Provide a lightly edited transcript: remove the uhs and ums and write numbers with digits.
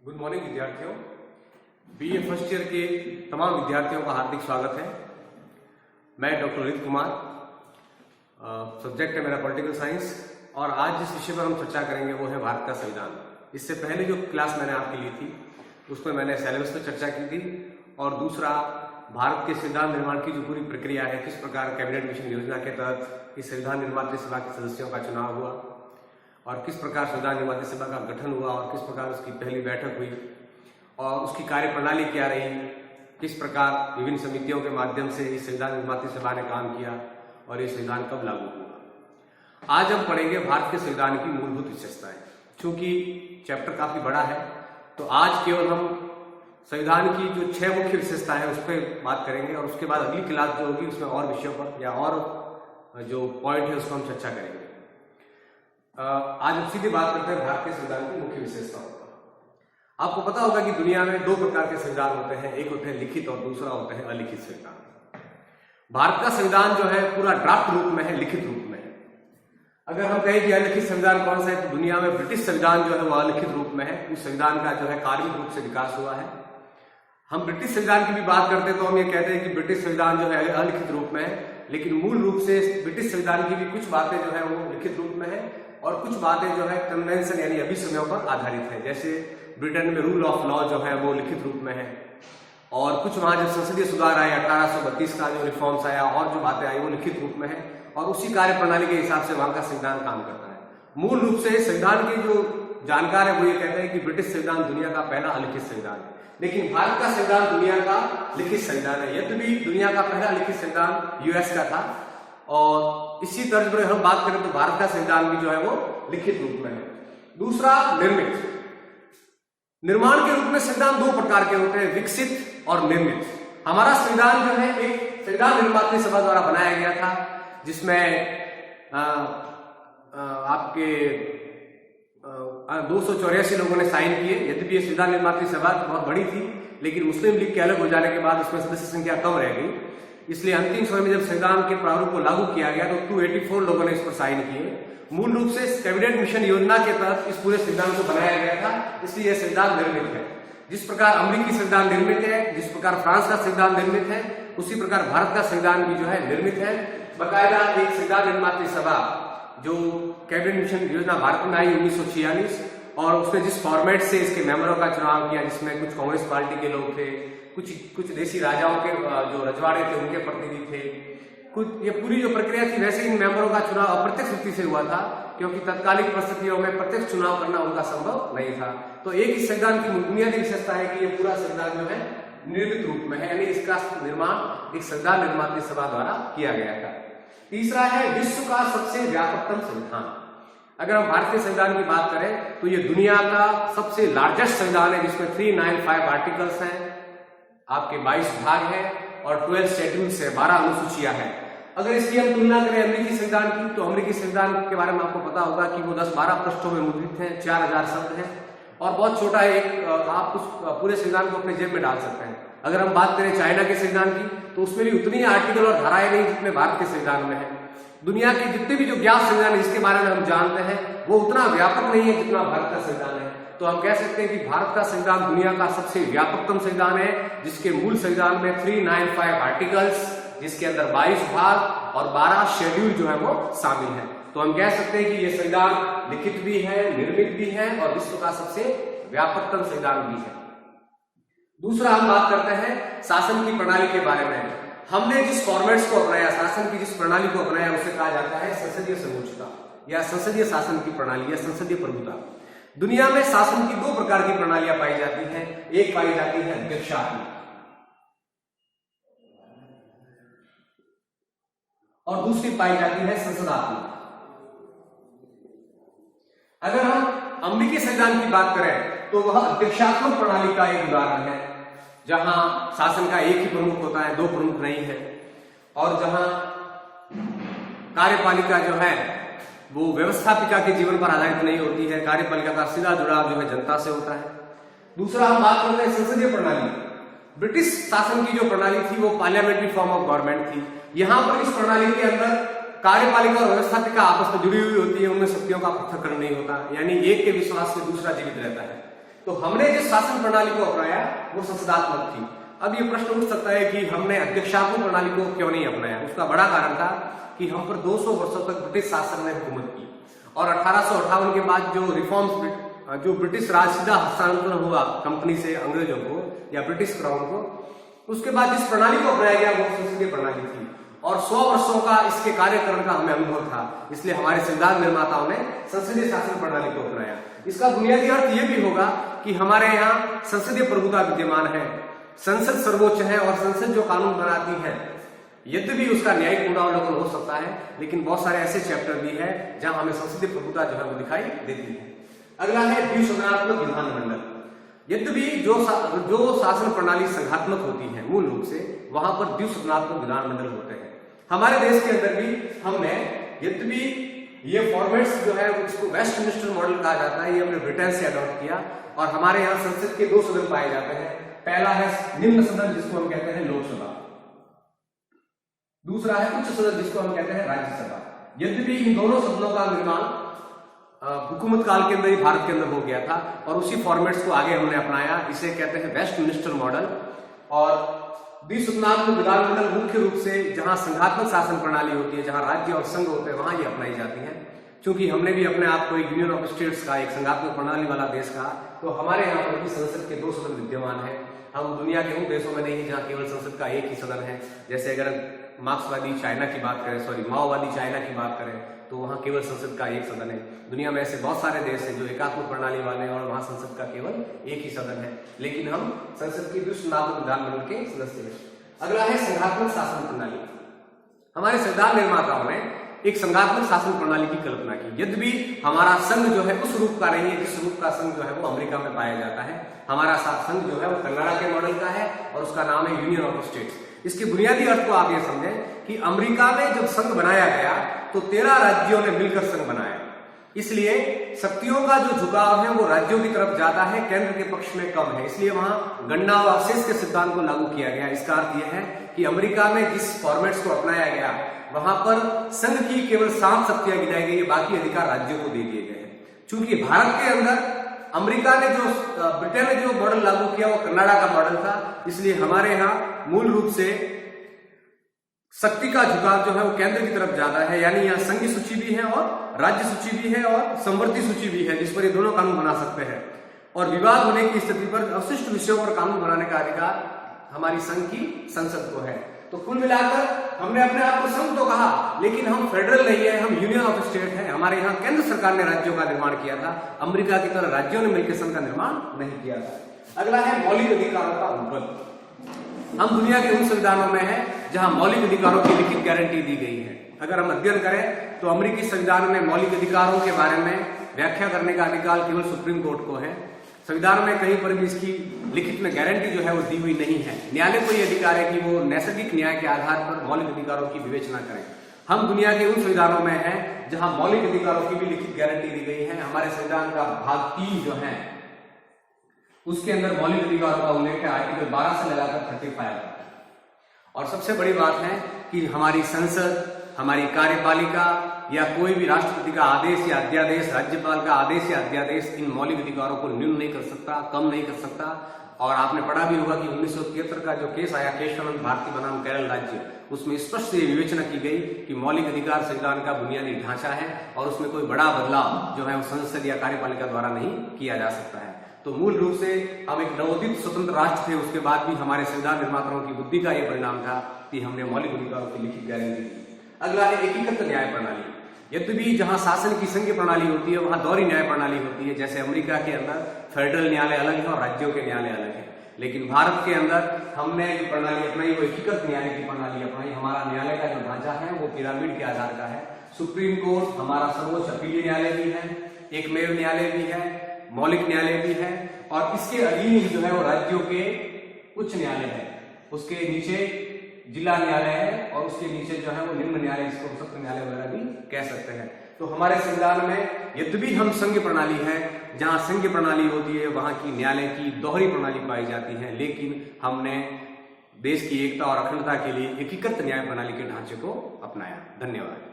Good morning विद्यार्थियों। BA first year के तमाम विद्यार्थियों का हार्दिक स्वागत है। मैं डॉक्टर रोहित कुमार, सब्जेक्ट है मेरा पॉलिटिकल साइंस, और आज जिस विषय पर हम चर्चा करेंगे वो है भारत का संविधान। इससे पहले जो क्लास मैंने आपके ली थी उसमें मैंने सिलेबस पर चर्चा की थी, और दूसरा भारत के संविधान निर्माण की जो पूरी प्रक्रिया है, किस प्रकार कैबिनेट मिशन योजना के तहत इस संविधान निर्माण सभा के सदस्यों का चुनाव हुआ और किस प्रकार संविधान निर्माण सभा का गठन हुआ और किस प्रकार उसकी पहली बैठक हुई और उसकी कार्य प्रणाली क्या रही, किस प्रकार विभिन्न समितियों के माध्यम से इस संविधान निर्माण सभा ने काम किया और ये संविधान कब लागू हुआ। आज हम पढ़ेंगे भारत के संविधान की मूलभूत विशेषताएं। चूंकि चैप्टर काफी बड़ा है तो आज केवल हम संविधान की जो 6 मुख्य विशेषताएं हैं उस पर बात करेंगे, और उसके बाद अगली क्लास जो होगी उसमें और विषयों पर या और जो पॉइंट है उसको हम चर्चा करेंगे। आज हम सीधी बात करते हैं भारत के संविधान की मुख्य विशेषताओं पर। आपको पता होगा कि दुनिया में 2 प्रकार के संविधान होते हैं, एक होते हैं लिखित और दूसरा होता है अलिखित संविधान। भारत का संविधान जो है पूरा ड्राफ्ट रूप में है, लिखित रूप में है। अगर हम कहें कि अलिखित संविधान कौन सा है तो दुनिया में ब्रिटिश संविधान जो है वो अलिखित रूप में है। उस संविधान का जो है कार्मिक रूप से विकास हुआ है। हम ब्रिटिश संविधान की भी बात करते हैं तो हम ये कहते हैं कि ब्रिटिश संविधान जो है अलिखित रूप में है, लेकिन मूल रूप से ब्रिटिश संविधान की भी कुछ बातें जो है वो लिखित रूप में है और कुछ बातें जो है कन्वेंशन यानी अभिसमयों पर आधारित है। जैसे ब्रिटेन में रूल ऑफ लॉ जो है वो लिखित रूप में है, और कुछ वहां जब संसदीय सुधार आया 1832 का जो रिफॉर्म्स आया और जो बातें आई वो लिखित रूप में है, और उसी कार्य प्रणाली के हिसाब से वहां का संविधान काम करता है। मूल रूप से संविधान के जो जानकार है वो ये कहते हैं कि ब्रिटिश संविधान दुनिया का पहला अलिखित संविधान है, लेकिन भारत का संविधान दुनिया का लिखित संविधान है। यद्यपि दुनिया का पहला लिखित संविधान यूएस का था, और इसी तर्ज पर हम बात करें तो भारत का संविधान भी जो है वो लिखित रूप में है। दूसरा निर्मित। निर्माण के रूप में संविधान 2 प्रकार के होते हैं, विकसित और निर्मित। हमारा संविधान जो है एक संविधान निर्माण सभा द्वारा बनाया गया था, जिसमें आपके 284 लोगों ने साइन किए। यद्यपि ये संविधान निर्माण सभा बहुत बड़ी थी, लेकिन मुस्लिम लीग के अलग हो जाने के बाद उसमें सदस्य संख्या कम रह गई, इसलिए अंतिम समय में जब संविधान के प्रारूप को लागू किया गया तो 284 लोगों ने इस पर साइन किए। मूल रूप से कैबिनेट मिशन योजना के तहत इस पूरे संविधान को बनाया गया था, इसलिए यह संविधान निर्मित है। जिस प्रकार अमेरिकी संविधान निर्मित है, जिस प्रकार फ्रांस का संविधान निर्मित है, उसी प्रकार भारत का संविधान भी जो है निर्मित है। बाकायदा एक संविधान निर्माण सभा जो कैबिनेट मिशन योजना भारत में आई 1946, और उसने जिस फॉर्मेट से इसके मेंबरों का चुनाव किया, जिसमें कुछ कांग्रेस पार्टी के लोग थे, कुछ देशी राजाओं के जो रजवाड़े थे उनके प्रतिनिधि थे, कुछ ये पूरी जो प्रक्रिया थी, वैसे इन मेंबरों का चुनाव अप्रत्यक्ष रीति से हुआ था, क्योंकि तत्कालीन परिस्थितियों में प्रत्यक्ष चुनाव करना उनका संभव नहीं था। तो एक इस संविधान की बुनियादी विशेषता है कि ये पूरा संविधान जो है निर्मित रूप में है, यानी इसका निर्माण एक संविधान निर्माण सभा द्वारा किया गया था। तीसरा है विश्व का सबसे व्यापकतम संविधान। अगर हम भारत के संविधान की बात करें तो ये दुनिया का सबसे लार्जेस्ट संविधान है, जिसमें 395 आर्टिकल्स हैं, आपके 22 भाग हैं और 12 शेड्यूल्स है, 12 अनुसूचियां हैं। अगर इसकी हम तुलना करें अमेरिकी संविधान की तो अमेरिकी संविधान के बारे में आपको पता होगा कि वो 10-12 पृष्ठों में मुद्रित है, 4000 शब्द हैं और बहुत छोटा है। आप उस पूरे संविधान को अपने जेब में डाल सकते हैं। अगर हम बात करें चाइना के संविधान की तो उसमें भी उतनी आर्टिकल और धाराएं नहीं जितने भारत के संविधान में है। दुनिया के जितने भी जो ज्ञात संविधान है जिसके बारे में हम जानते हैं वो उतना व्यापक नहीं है जितना भारत का संविधान है। तो हम कह सकते हैं कि भारत का संविधान दुनिया का सबसे व्यापकतम संविधान है, जिसके मूल संविधान में 395 आर्टिकल्स, जिसके अंदर 22 भाग और 12 शेड्यूल जो है वो शामिल है। तो हम कह सकते हैं कि ये संविधान लिखित भी है, निर्मित भी है और विश्व का सबसे व्यापकतम संविधान भी है। दूसरा हम बात करते हैं शासन की प्रणाली के बारे में। हमने जिस फॉर्मेट्स को अपनाया, शासन की जिस प्रणाली को अपनाया, उसे कहा जाता है संसदीय समोच्चता या संसदीय शासन की प्रणाली या संसदीय प्रभुता। दुनिया में शासन की 2 प्रकार की प्रणालियां पाई जाती हैं। एक पाई जाती है अध्यक्षात्मक और दूसरी पाई जाती है संसदात्मक। अगर हम अमेरिकी संविधान की बात करें तो वह अध्यक्षात्मक प्रणाली का एक उदाहरण है, जहां शासन का एक ही प्रमुख होता है, 2 प्रमुख नहीं है, और जहां कार्यपालिका जो है वो व्यवस्थापिका के जीवन पर आधारित नहीं होती है। कार्यपालिका का सीधा जुड़ाव जो है जनता से होता है। दूसरा हम बात करते हैं संसदीय प्रणाली। ब्रिटिश शासन की जो प्रणाली थी वो पार्लियामेंट्री फॉर्म ऑफ गवर्नमेंट थी। यहां पर इस प्रणाली के अंदर कार्यपालिका और व्यवस्थापिका आपस में जुड़ी हुई होती है, उनमें शक्तियों का पृथक्करण नहीं होता, यानी एक के विश्वास से दूसरा जीवित रहता है। तो हमने जिस शासन प्रणाली को अपनाया वो संसदात्मक थी। अब ये प्रश्न उठ सकता है कि हमने अध्यक्षात्मक प्रणाली को क्यों नहीं अपनाया। उसका बड़ा कारण था कि हम पर 200 वर्षों तक ब्रिटिश शासन ने हुकूमत की और 1858 के बाद जो रिफॉर्म्स, जो ब्रिटिश राज सीधा हस्तांतरण हुआ कंपनी से अंग्रेजों को या ब्रिटिश क्राउन को, उसके बाद जिस प्रणाली को अपनाया गया वो संसदीय प्रणाली थी और 100 वर्षों का इसके कार्यकरण का हमें अनुभव था। इसलिए हमारे संविधान निर्माताओं ने संसदीय शासन प्रणाली को अपनाया। इसका बुनियादी अर्थ यह भी होगा कि हमारे यहाँ संसदीय प्रभुता विद्यमान है, संसद सर्वोच्च है और संसद जो कानून बनाती है, यद्यपि उसका न्यायिक पुनरावलोकन हो सकता है, लेकिन बहुत सारे ऐसे चैप्टर भी है जहां हमें संसदीय प्रभुता जो है वो दिखाई देती है। अगला है द्विसदनात्मक विधानमंडल। यद्यपि जो शासन प्रणाली संघात्मक होती है मूल रूप से, वहां पर द्विसदनात्मक विधानमंडल होते हैं। हमारे देश के अंदर भी हमने, यद्यपि ये फॉर्मेट्स जो है उसको वेस्टमिनिस्टर मॉडल कहा जाता है, ये हमने ब्रिटेन से अडॉप्ट किया और हमारे यहाँ संसद के 2 सदन पाए जाते हैं। पहला है निम्न सदन जिसको हम कहते हैं लोकसभा, दूसरा है उच्च सदन जिसको हम कहते हैं राज्यसभा। यद्यपि इन दोनों सदनों का निर्माण हुकूमत काल के अंदर ही भारत के अंदर हो गया था और उसी फॉर्मेट्स को आगे हमने अपनाया। इसे कहते हैं वेस्टमिनिस्टर मॉडल। और द्विसदनात्मक विधानमंडल मुख्य रूप से जहां संघात्मक शासन प्रणाली होती है, जहां राज्य और संघ होते हैं, वहां ये अपनाई जाती है। क्योंकि हमने भी अपने आप को एक यूनियन ऑफ स्टेट्स का, एक संघात्मक प्रणाली वाला देश कहा, तो हमारे यहाँ पर भी संसद के 2 सदन विद्यमान है। हम दुनिया के उन देशों में नहीं जहां केवल संसद का एक ही सदन है। जैसे अगर मार्क्सवादी चाइना की बात करें, माओवादी चाइना की बात करें, तो वहां केवल संसद का एक सदन है। दुनिया में ऐसे बहुत सारे देश हैं जो एकात्मक प्रणाली वाले हैं और वहां संसद का केवल एक ही सदन है, लेकिन हम संसद की द्विसदनात्मक विधानमंडल के सदस्य हैं। अगला है संघात्मक शासन प्रणाली। हमारे संविधान निर्माताओं ने एक संघात्मक शासन प्रणाली की कल्पना की। यद्यपि हमारा संघ जो है उस रूप का नहीं है जिस रूप का संघ जो है वो अमेरिका में पाया जाता है। हमारा संघ जो है वो कनाडा के मॉडल का है और उसका नाम है यूनियन ऑफ स्टेट्स। इसके बुनियादी अर्थ को आप ये समझें कि अमेरिका में जब संघ बनाया गया तो 13 राज्यों ने मिलकर संघ बनाया। इसलिए शक्तियों का जो झुकाव है वो राज्यों की तरफ ज्यादा है, केंद्र के पक्ष में कम है। इसलिए वहां गणना व अवशेष के सिद्धांत को लागू किया गया। इसका अर्थ यह है कि अमेरिका में जिस फॉर्मेट्स को अपनाया गया वहां पर संघ की केवल 7 शक्तियां गिनाई गई, बाकी अधिकार राज्यों को दे दिए गए हैं। चूंकि भारत के अंदर अमेरिका ने ब्रिटेन ने जो मॉडल लागू किया वो कनाडा का मॉडल था, इसलिए हमारे यहाँ मूल रूप से शक्ति का झुकाव जो है वो केंद्र की तरफ ज्यादा है। यानी यहाँ संघीय सूची भी है और राज्य सूची भी है और संवर्ती सूची भी है, जिस पर ये दोनों कानून बना सकते हैं। और विवाद होने की स्थिति पर अवशिष्ट विषयों पर कानून बनाने का अधिकार हमारी संघ की संसद को है। तो कुल मिलाकर हमने अपने आप को संघ तो कहा, लेकिन हम फेडरल नहीं है, हम यूनियन ऑफ स्टेट है। हमारे यहाँ केंद्र सरकार ने राज्यों का निर्माण किया था, अमेरिका की तरह राज्यों ने मिलकर संघ का निर्माण नहीं किया था। अगला है मौलिक अधिकारों का उल्लंघन। हम दुनिया के उन संविधानों में है जहां मौलिक अधिकारों की लिखित गारंटी दी गई है। अगर हम अध्ययन करें तो अमेरिकी संविधान में मौलिक अधिकारों के बारे में व्याख्या करने का अधिकार केवल सुप्रीम कोर्ट को है। संविधान में कहीं पर भी इसकी लिखित में गारंटी जो है वो दी हुई नहीं है। न्यायालय को यह अधिकार है कि वो नैसर्गिक न्याय के आधार पर मौलिक अधिकारों की विवेचना करें। हम दुनिया के उन संविधानों में हैं जहां मौलिक अधिकारों की भी लिखित गारंटी दी गई है। हमारे संविधान का भाग 3 जो है उसके अंदर मौलिक अधिकारों का उल्लेख है, आर्टिकल 12 से लगाकर 35। और सबसे बड़ी बात है कि हमारी संसद, हमारी कार्यपालिका या कोई भी राष्ट्रपति का आदेश या अध्यादेश, राज्यपाल का आदेश या अध्यादेश इन मौलिक अधिकारों को न्यून नहीं कर सकता, कम नहीं कर सकता। और आपने पढ़ा भी होगा कि 1973 का जो केस आया, केशवानंद भारती बनाम केरल राज्य, उसमें स्पष्ट ये विवेचना की गई कि मौलिक अधिकार संविधान का बुनियादी ढांचा है और उसमें कोई बड़ा बदलाव जो है वो संसद या कार्यपालिका द्वारा नहीं किया जा सकता है। तो मूल रूप से हम एक नवोदित स्वतंत्र राष्ट्र थे, उसके बाद भी हमारे संविधान निर्माताओं की बुद्धि का यह परिणाम था कि हमने मौलिक अधिकारों की लिखित गारंटी दी। अगला है एकीकृत न्याय प्रणाली। यद्यपि जहां शासन की संघीय प्रणाली होती है वहां दोहरी न्याय प्रणाली होती है। जैसे अमेरिका के अंदर फेडरल न्यायालय अलग है और राज्यों के न्यायालय अलग है, लेकिन भारत के अंदर हमने जो प्रणाली अपनाई वो एकीकृत न्याय की प्रणाली अपनाई। हमारा न्यायालय का जो ढांचा है वो पिरामिड के आधार का है। सुप्रीम कोर्ट हमारा सर्वोच्च अपीलीय न्यायालय भी है, एकमेव न्यायालय भी है, मौलिक न्यायालय भी है और इसके अधीन ही जो है वो राज्यों के उच्च न्यायालय है, उसके नीचे जिला न्यायालय है और उसके नीचे जो है वो निम्न न्यायालय, इसको सत्र न्यायालय वगैरह भी कह सकते हैं। तो हमारे संविधान में यद्यपि हम संघीय प्रणाली है, जहां संघीय प्रणाली होती है वहां की न्यायालय की दोहरी प्रणाली पाई जाती है, लेकिन हमने देश की एकता और अखंडता के लिए एकीकृत न्याय प्रणाली के ढांचे को अपनाया। धन्यवाद।